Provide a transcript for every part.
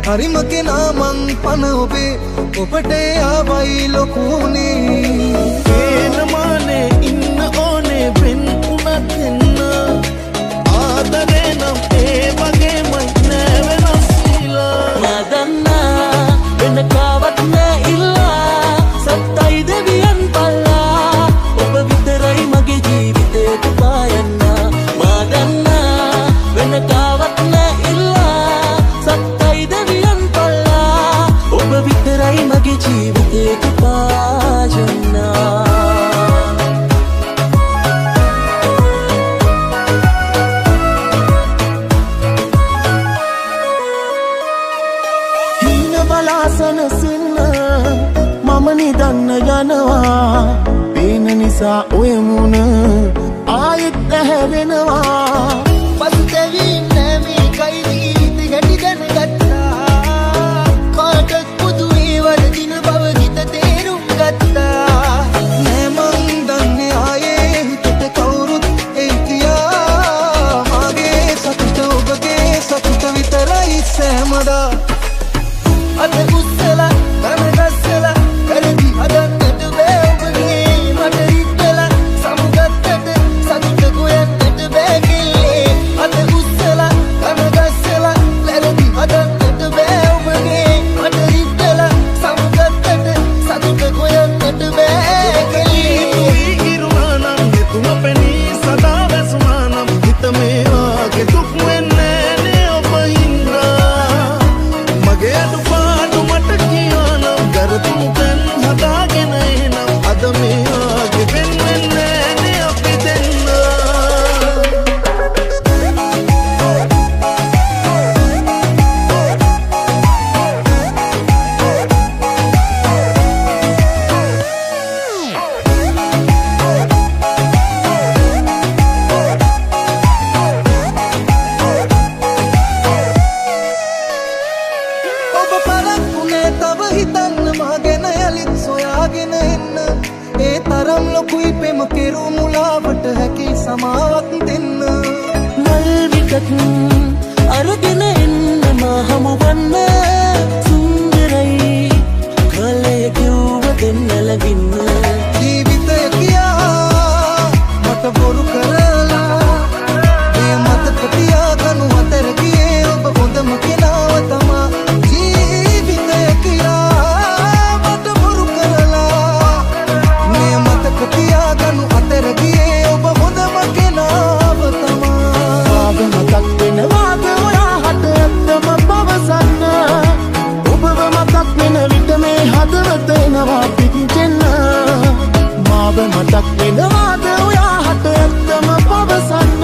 හරිම කෙනා මං පන ඔබේ ඔබට ආවයි ලොකුනේ ඒනමානේ ඉන්න ඕනේ වෙන් උනත් එන්න ආදරේ නම් ඒ වගේමයි නෑ වෙනස් කියලා මදන්නා වෙන කාවත් නෑ ඉල්ලා සත්තයි දෙවියන් පල්ලා ඔබ විතරයි මගේ ජීවිතේට පායන්න මදන්නා වෙන කාවත් නෑ ඉල්ලා සත්තයි දෙවියන් පල්ලා ඔබ විතරයි මගේ ජීවිතේට පායන්න සනසින්න මම නිදන්න යනවා පේන නිසා ඔය මුණ ආයෙත් ඇහැරෙනවා පසුතැවීම් නෑ මේකයි ජීවිත ගැටි දැනගත්තා කාටත් පුදුමේ වරදින බව හිත තේරුම් ගත්තා නෑ මං දන්නේ ආයේ හිතට කවුරුත් එයි කියා මගේ සතුට ඔබගේ සතුට විතරයි සෑමදා අද උස්සලා කනගස්සලා කරදි හදන්නට බෑ ඔබගේ මට රිද්දලා සමුගත්තට සතුට ගොයන්නට බෑ කිල්ලේ අද උස්සලා කනගස්සලා කරදි හදන්නට බෑ ඔබගේ මට රිද්දලා සමුගත්තට සතුට ගොයන්නට බෑ කිල්ලේ ඉරුණානම් හිතුම පෙනී සදා වැසුමානම් හිත මේ ආගේ දුක් වෙන්නේ නේ ඔබ හින්දා මගේ අඩු ගරතුන් හදාගෙන එනම් අද මේ ආගේ වෙන් වෙන්නේ නේ අපි දෙන්න ඔබ පරක්කුනේ තව හිතන්න මගෙන යලිත් සොයාගෙන එන්න ඒ තරම් ලොකුයි පෙම කෙරු මුලාවට හැකි සමාවක් දෙන්න මල් විකත් අරගෙන එන්න මා හමුවන්න සුන්දරයි කලය කිව්ව දෙන්න ලැබින්න ජීවිතය කියා මට බොරු කරලා ඒ මතක තියාගනු අතර ගියේ ඔබ හොඳම කෙනාව තමා ජීවිතය කියා මට බොරු කරලා මේ මතක තියාගනු අතර ගියේ ඔබ හොඳම කෙනාව තමා මතක් වෙනවාද ඔයා හට ඇත්තම පවසන්න ඔබව මතක් වෙන විට මේ හදවත එනවා පිටින්චෙන්න මාව මතක් වෙනවාද ඔයා හට ඇත්තම පවසන්න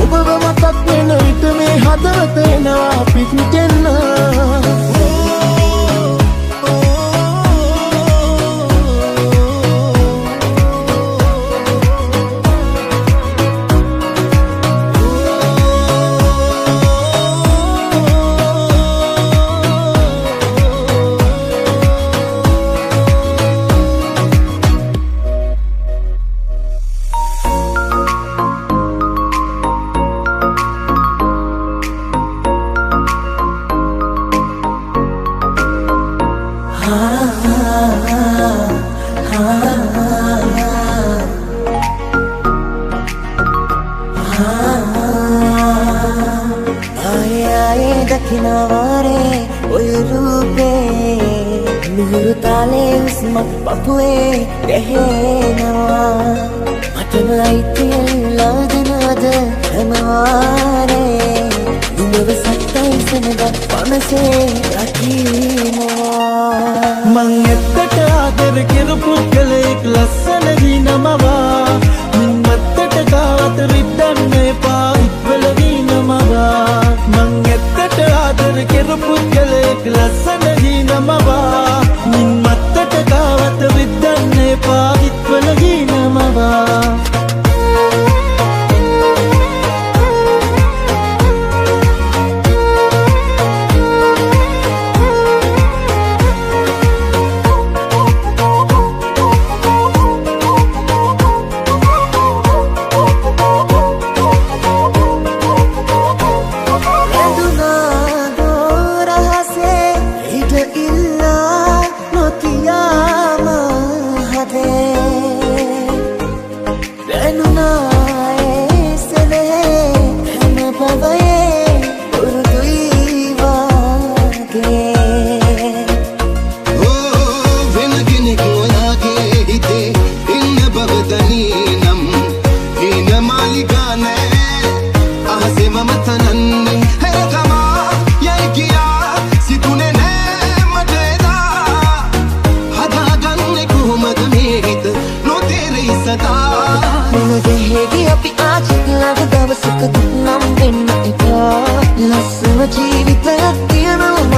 ඔබව මතක් වෙන විට මේ හදවත එනවා පිටින්චෙන්න දකිනවාරේ ඔය රූපේ මිහිරු තාලේ උස්මක් පපුවේ ගැහෙනවා මටම අයිතියල්ලා දෙනවද හැමවාරේ උඹව සත්තයි සනගත් පනසේ රකිනවා මං එත්තට ආදර කෙරපු කලෙක් ලස්සන ගීනමවා මින් මත්තට කාවත රිද්දන්න එපා ඉක්වල ගීනමවා මං එත්තට ආදර කෙරපු කලෙක් ලස්සන ගීනමවා මින් මත්තට කාවත රිද්දන්න එපා ඉක්වල ගීනමවා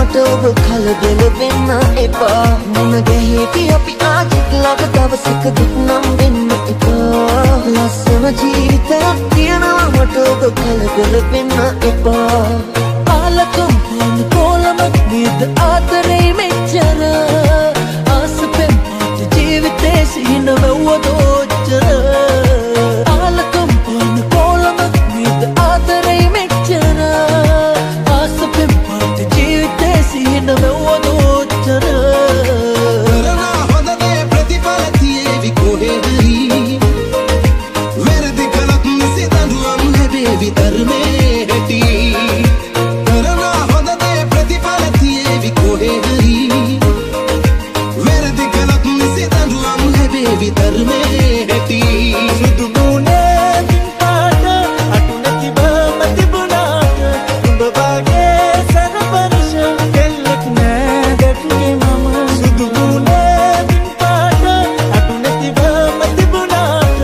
මට ඔබ කලබල වෙන්න එපා මොන ගැහෙති අපි ආජිත් ළඟ දවසක දුක් නම් වෙන්න එපා ලස්සන ජීවිතයක් තියනවා මට ඔබ කලබල වෙන්න එපා ආලකම් පොන් කොලමක් නේද ආතරේ මෙච්චර ආසපෙන් ජීවිතේ සිහින වෙව්වදොච්චර ආලකම් පොන් කොලමක් නේද ආතරේ මෙච්චර ආසපෙන් ජීවිතේ සිහින වෙව්වදොච්චර කරනා හොඳදේ ප්‍රතිඵල තියේවි කොහෙදහි වැරදි කළත් නිසි දඬුවම් ලැබේවි ධර්මයේ හැටි කරනා හොඳදේ ප්‍රතිඵල තියේවි කොහෙදහි වැරදි කළත් නිසි දඬුවම් ලැබේවි ධර්මයේ හැටි සුදු ගුණේ පින්පාට අටු නැති බව තිබුණාට උඹ වාගේ සරපරෂ කෙල්ලෙක් නෑ දැක්කේ මම සුදු ගුණේ පින්පාට අටු නැති බව තිබුණාට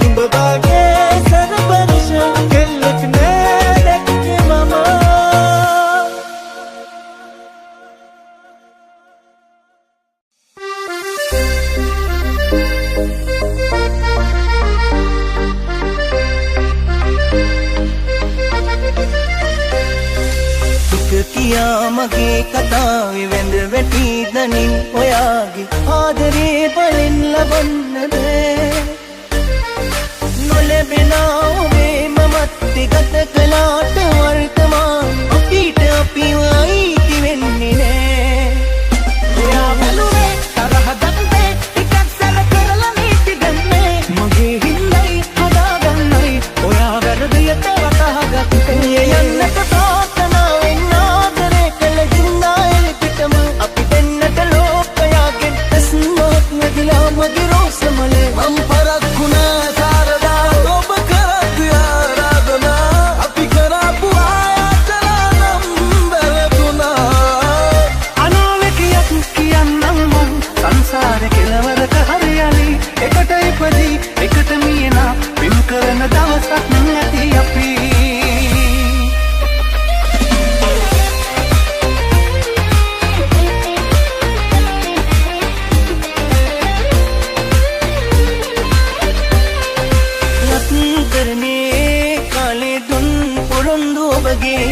උඹ වාගේ සරපරෂ කෙල්ලෙක් නෑ දැක්කේ මම දුක කියා මගේ කතාවේ වැඳ වැටි දනින් ඔයාගේ ආදරේ බලෙන් ලබන්න බෑ නොලැබෙනා ඔබේ මමත් ගත කළාට වර්තමාන අපිට අපිව අයිති වෙන්නේ නෑ ඔයා බැලුවේ තරහ දන්නේ ටිකක් සැල කරලා නීති ගන්නේ මගේ හිල්ලයි හදාගන්නයි ඔයා වැරදියට වටහාගත්තේ යන්නට ප්‍රාර්ථනා වෙන්න ආදරේ කළ හින්දා එළිපිටම අපි දෙන්නට ලෝකයාගෙන් ඇස්මක් නැගිලා මගේ රෝසමලේ මම පරක්කුණා සාරදා ඔබ කරත් ආරාධනා අපි කරපු ආයතන නම් වැරදුනා අනාවැකියක් කියන්නම් මං සංසාරේ කෙලවරක හරියලි එකට ඉපදී එකට මියනා පින් කරන දවසක් නැති අපි කරනේ කාලේ දුන් පොරොන්දු ඔබගේ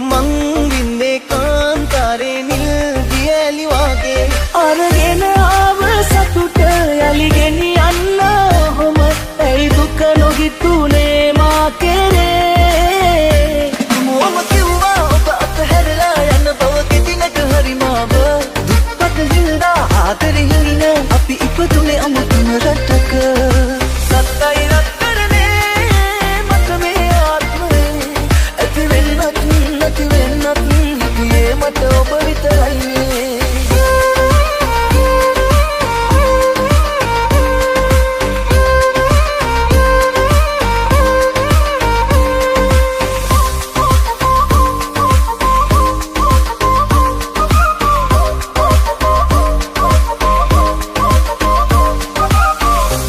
මං වින්දේ කාන්තාරේ නිල් දියලි වාගේ අරගෙන ආව සතුට යලි ගෙනියන්න ඔහොම ඇයි දුක නොහිතුනේ මා කෙරේ මොම කිව්වා ඔබ අතහැරලා යන බව කිදිනක හරි මාව දුක්පත් හින්දා ආදරේ හිරින අපි ඉපදුනේ අමුතුම රටක සත්තයි රත් මට ඔබ විතරයිනේ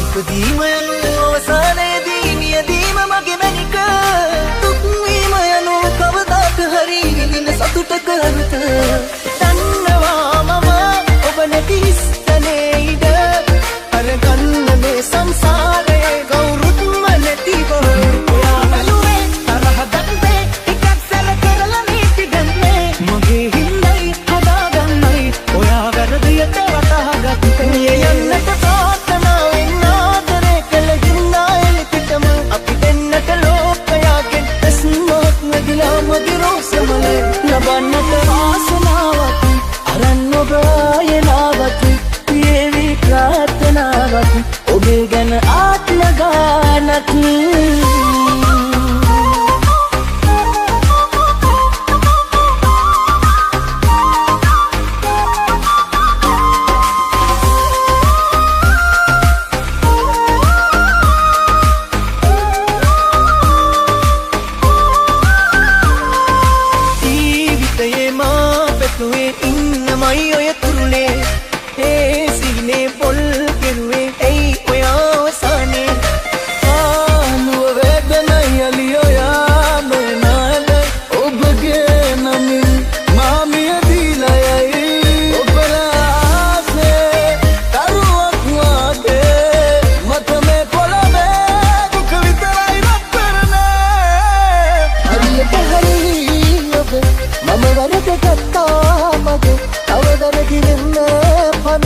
ඉපදීම යනු අවසානයේදී නියදීම මගේ මැනික දුක් වීම යනු කවදාක හරි විඳින සතුටක අරුත දන්නවා මම ඔබ නැති හිස්තනේ ඉඩ අරගන්න මේ සංසාරයේ කවුරුත්ම නැතිව ඔයා බැලුවේ තරහ දන්නේ ටිකක් සැල කරලා නීති ගන්නේ මගේ හිල්ලයි හදාගන්නයි ඔයා වැරදියට වටහාගත්තේ යන්නට ප්‍රාර්ථනා වෙන්න ආදරේ කළ හින්දා එළිපිටම අපි දෙන්නට ලෝකයාගෙන් ඇස්මක් නැගිලා මගේ රෝසමලේ ලබන්නට වාසනාවක් අරන් ඔබ ආයනාවක් පියවි ප්‍රාර්ථනාවක් ඔබේ ගැන ආත්ම ගානක් ජීවිතයේ මා පැතුවේ ඉන්නමයි ඔය තුරුලේ ඒ සිහිනේ පොල් කෙරුවේ ඇයි ඔයා අවසානේ ආනුව වේදනයි අලියෝ යාම නාලයි ඔබගේ නමින් මාමිය දීලා මමවරට ගත්තා මගේ අවදරකිරෙන්න පන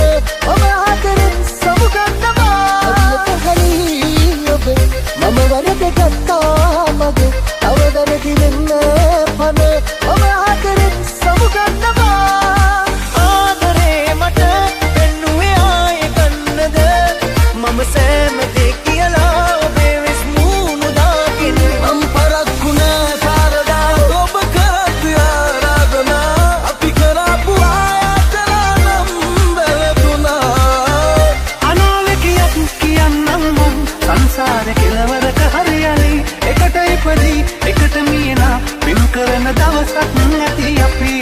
ඔබ ආදරෙන් සමුගන්නවා අදියට හරි ඔබ මමවරට ගත්තා මගේ අවදරකිරෙන්න පන ඔබ ආදරෙන් සමුගන්නවා ආදරේ මට පෙන්නුවේ ආයේ ගන්නද මම සෑම දේ කියලා ඔබේ වෙස් මූණු දාගෙන මම පරක්කුණා සාරදා ඔබ කරත් ආරාධනා අපි කරපු ආයතන නම් වැරදුනා අනාවකියක් කියන්නම් මං සංසාරේ කෙලවරක හරියලි එකට ඉපදී එකට මියලා පින් කරන දවසක් නැති අපි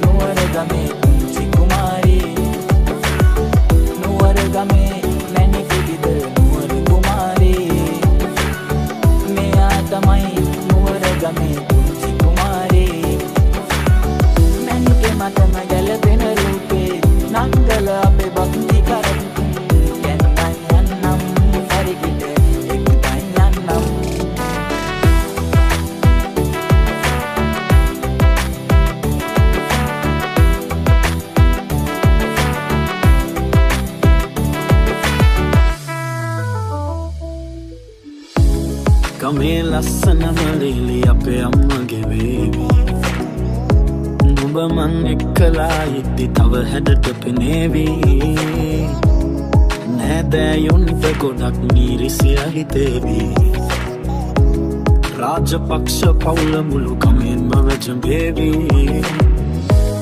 Nuwara game ගමේ ලස්සනම ලීලි අපේ අම්මගේ වේවි නුඹ මං එක්කලා ඉද්දි තව හැඩට පෙනේවි නෑදෑයොන්ට ගොඩක් නීරිසිය හිතේවි රාජපක්ෂ පවුල මුළු ගමෙන්ම වැජඹේවි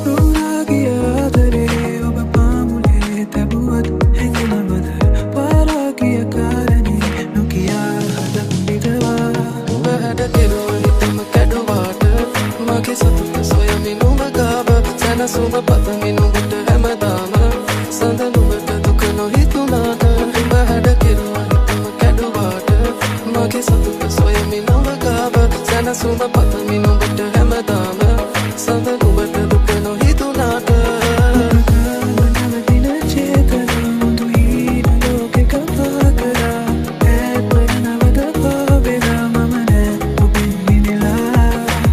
නුරාගිය ආදරේ ඔබ පාමුලේ තැබුවත් හැඟෙනවද පාරාගිය කාරණේ නොකියා හදක් පිටවා ඔබ හැඩ කෙරුව හිතම කැඩුවාට මගේ සතුට සොයමින් නුඹ ගාව සැනසුම පතමින් නුඹට හැමදාම සඳ නුඹට දුක නොහිතුනාට ඔබ හැඩ කෙරුව හිතම කැඩුවාට මගේ සතුට සොයමින් නුඹ ගාව සැනසුම පතමින් නුඹට හැමදාම සඳ නුඹට දුක නොහිතුනාට නවතින චේතනා මුදු හීන ලෝකෙ කතා කරා ඈත්වන නවත පාවෙලා මම නෑ ඔබෙන් මිනිලා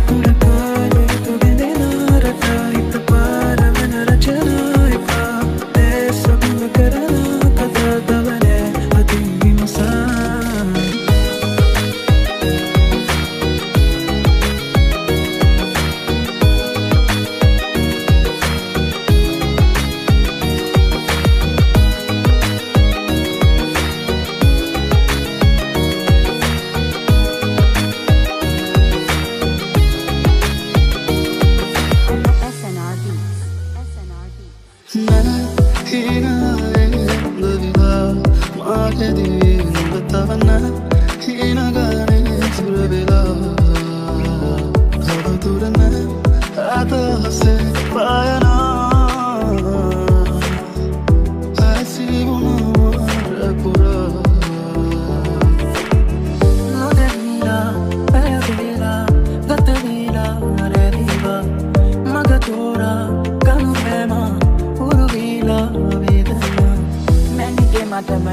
පුරකාලයක බැඳෙන රටා හිත පාරවන රචනා එපා දැසම කරන කතා තව නෑ අතින් විමසා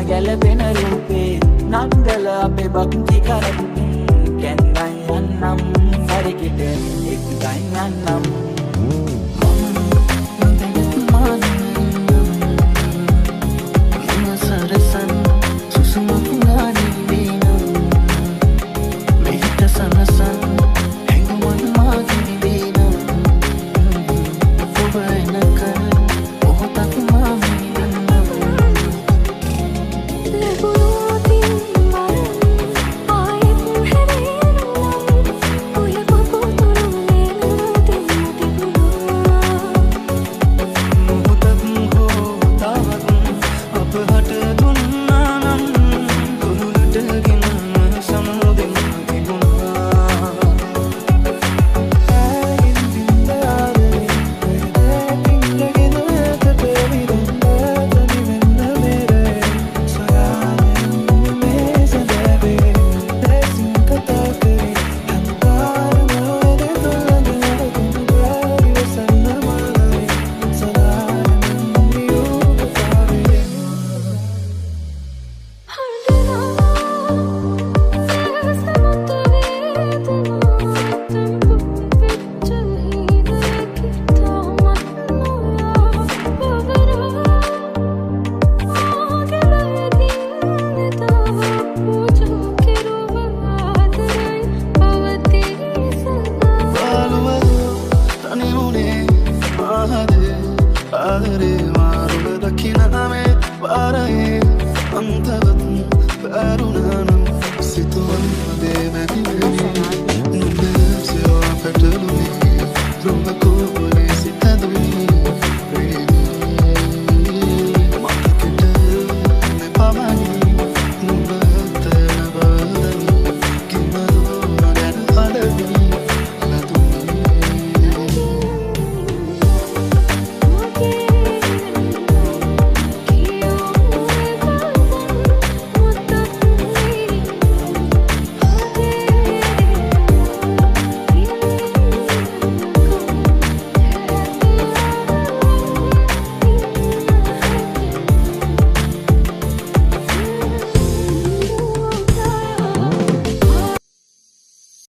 ගැලපෙන රූපේ නංගල අපේ භක්ති කරපුනේ කැන්දයි යන්නම් හරිකිට එක්දයි යන්නම් සරසන් සුසුමක් ගානේ වේනම් මෙහිට සනසන් හැඟුමන් මාගේ වේනම් ඔබ එනක ඔහොතක් මාමේ Adere maru dakina me paraye antava